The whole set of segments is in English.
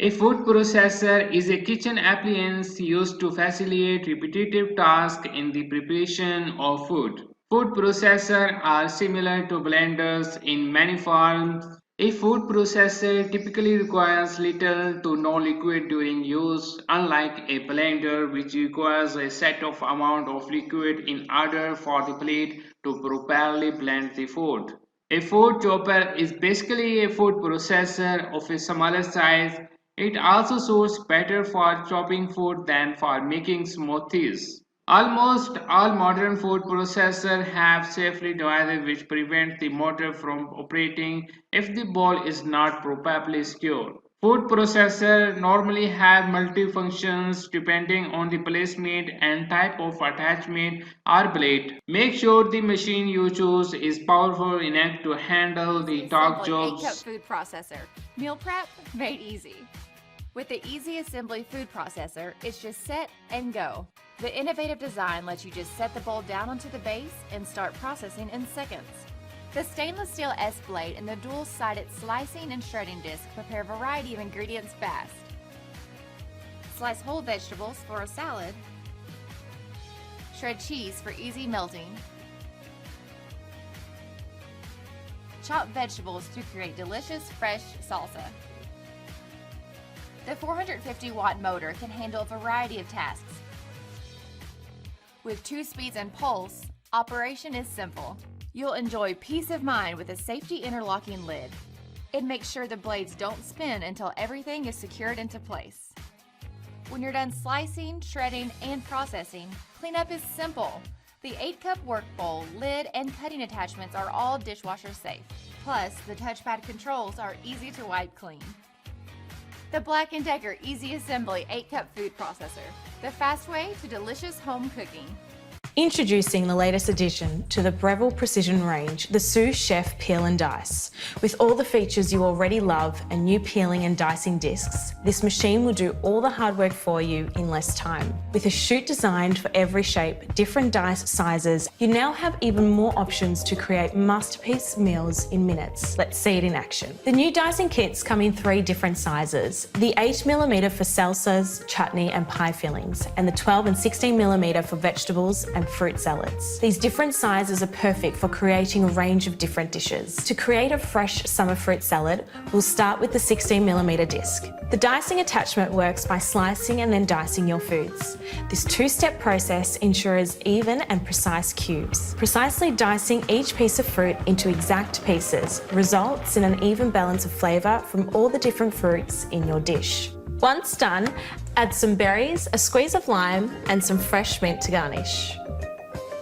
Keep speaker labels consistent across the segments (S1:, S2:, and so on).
S1: A food processor is a kitchen appliance used to facilitate repetitive tasks in the preparation of food. Food processors are similar to blenders in many forms. A food processor typically requires little to no liquid during use, unlike a blender which requires a set of amount of liquid in order for the plate to properly blend the food. A food chopper is basically a food processor of a smaller size. It also suits better for chopping food than for making smoothies. Almost all modern food processors have safety devices which prevent the motor from operating if the bowl is not properly secured. Food processors normally have multifunctions depending on the placement and type of attachment or blade. Make sure the machine you choose is powerful enough to handle
S2: Easy
S1: the torque
S2: Assembly 8-cup
S1: jobs.
S2: food processor. Meal prep made easy. With the Easy Assembly food processor, it's just set and go. The innovative design lets you just set the bowl down onto the base and start processing in seconds. The stainless steel S-blade and the dual-sided slicing and shredding disc prepare a variety of ingredients fast. Slice whole vegetables for a salad. Shred cheese for easy melting. Chop vegetables to create delicious, fresh salsa. The 450-watt motor can handle a variety of tasks. With 2 speeds and pulse, operation is simple. You'll enjoy peace of mind with a safety interlocking lid. It makes sure the blades don't spin until everything is secured into place. When you're done slicing, shredding, and processing, cleanup is simple. The 8-cup work bowl, lid, and cutting attachments are all dishwasher safe. Plus, the touchpad controls are easy to wipe clean. The Black+Decker Easy Assembly 8-cup food processor, the fast way to delicious home cooking.
S3: Introducing the latest addition to the Breville Precision range, the Sous Chef Peel and Dice. With all the features you already love and new peeling and dicing discs, this machine will do all the hard work for you in less time. With a chute designed for every shape, different dice sizes, you now have even more options to create masterpiece meals in minutes. Let's see it in action. The new dicing kits come in 3 different sizes. The 8mm for salsas, chutney and pie fillings, and the 12 and 16mm for vegetables and fruit salads. These different sizes are perfect for creating a range of different dishes. To create a fresh summer fruit salad, we'll start with the 16mm disc. The dicing attachment works by slicing and then dicing your foods. This 2-step process ensures even and precise cubes. Precisely dicing each piece of fruit into exact pieces results in an even balance of flavour from all the different fruits in your dish. Once done, add some berries, a squeeze of lime and some fresh mint to garnish.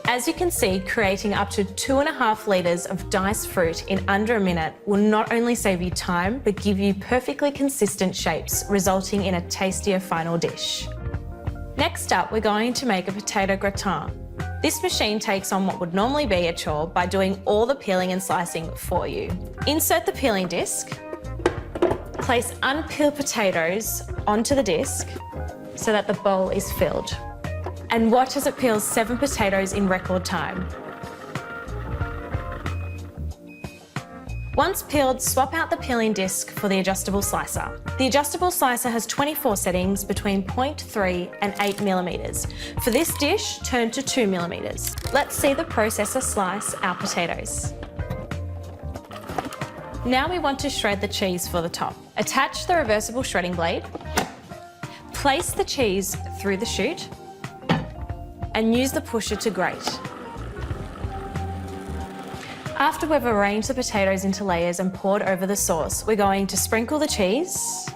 S3: As you can see, creating up to 2.5 litres of diced fruit in under a minute will not only save you time, but give you perfectly consistent shapes, resulting in a tastier final dish. Next up, we're going to make a potato gratin. This machine takes on what would normally be a chore by doing all the peeling and slicing for you. Insert the peeling disc, place unpeeled potatoes onto the disc so that the bowl is filled. And watch as it peels 7 potatoes in record time. Once peeled, swap out the peeling disc for the adjustable slicer. The adjustable slicer has 24 settings between 0.3 and 8mm. For this dish, turn to 2mm. Let's see the processor slice our potatoes. Now we want to shred the cheese for the top. Attach the reversible shredding blade, place the cheese through the chute, and use the pusher to grate. After we've arranged the potatoes into layers and poured over the sauce, we're going to sprinkle the cheese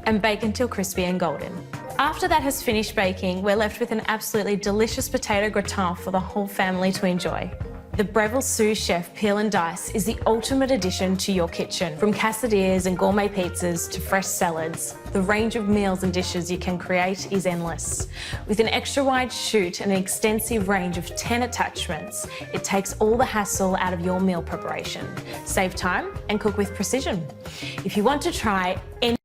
S3: and bake until crispy and golden. After that has finished baking, we're left with an absolutely delicious potato gratin for the whole family to enjoy. The Breville Sous Chef Peel and Dice is the ultimate addition to your kitchen. From quesadillas and gourmet pizzas to fresh salads, the range of meals and dishes you can create is endless. With an extra wide chute and an extensive range of 10 attachments, it takes all the hassle out of your meal preparation. Save time and cook with precision. If you want to try any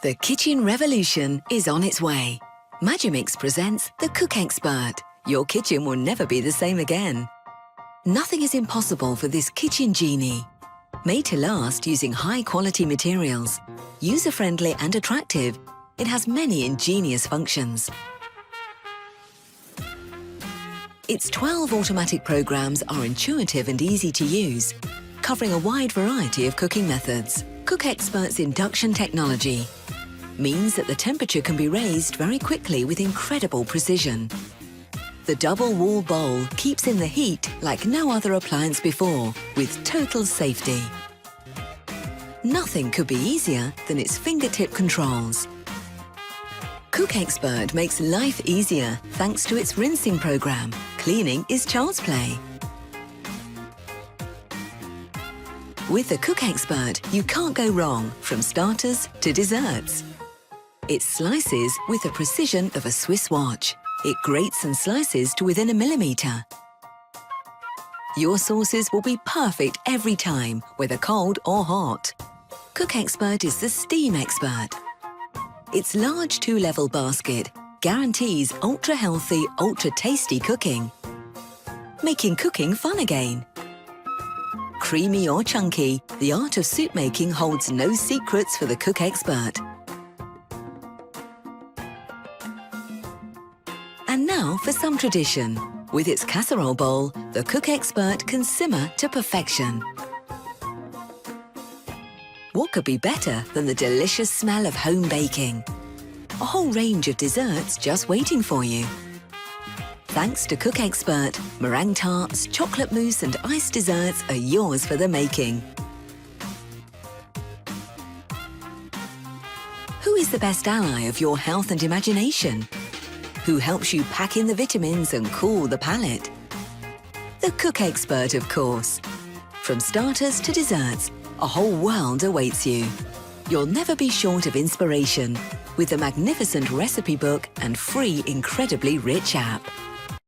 S4: The kitchen revolution is on its way. Magimix presents the Cook Expert. Your kitchen will never be the same again. Nothing is impossible for this kitchen genie. Made to last using high-quality materials, user-friendly and attractive, it has many ingenious functions. Its 12 automatic programs are intuitive and easy to use, covering a wide variety of cooking methods. Cook Expert's induction technology means that the temperature can be raised very quickly with incredible precision. The double wall bowl keeps in the heat like no other appliance before, with total safety. Nothing could be easier than its fingertip controls. Cook Expert makes life easier thanks to its rinsing program. Cleaning is child's play. With the Cook Expert, you can't go wrong from starters to desserts. It slices with the precision of a Swiss watch. It grates and slices to within a millimetre. Your sauces will be perfect every time, whether cold or hot. Cook Expert is the steam expert. Its large 2-level basket guarantees ultra-healthy, ultra-tasty cooking, making cooking fun again. Creamy or chunky, the art of soup making holds no secrets for the Cook Expert. And now for some tradition. With its casserole bowl, the Cook Expert can simmer to perfection. What could be better than the delicious smell of home baking? A whole range of desserts just waiting for you. Thanks to Cook Expert, meringue tarts, chocolate mousse and iced desserts are yours for the making. Who is the best ally of your health and imagination? Who helps you pack in the vitamins and cool the palate? The Cook Expert, of course. From starters to desserts, a whole world awaits you. You'll never be short of inspiration with the magnificent recipe book and free, incredibly rich app.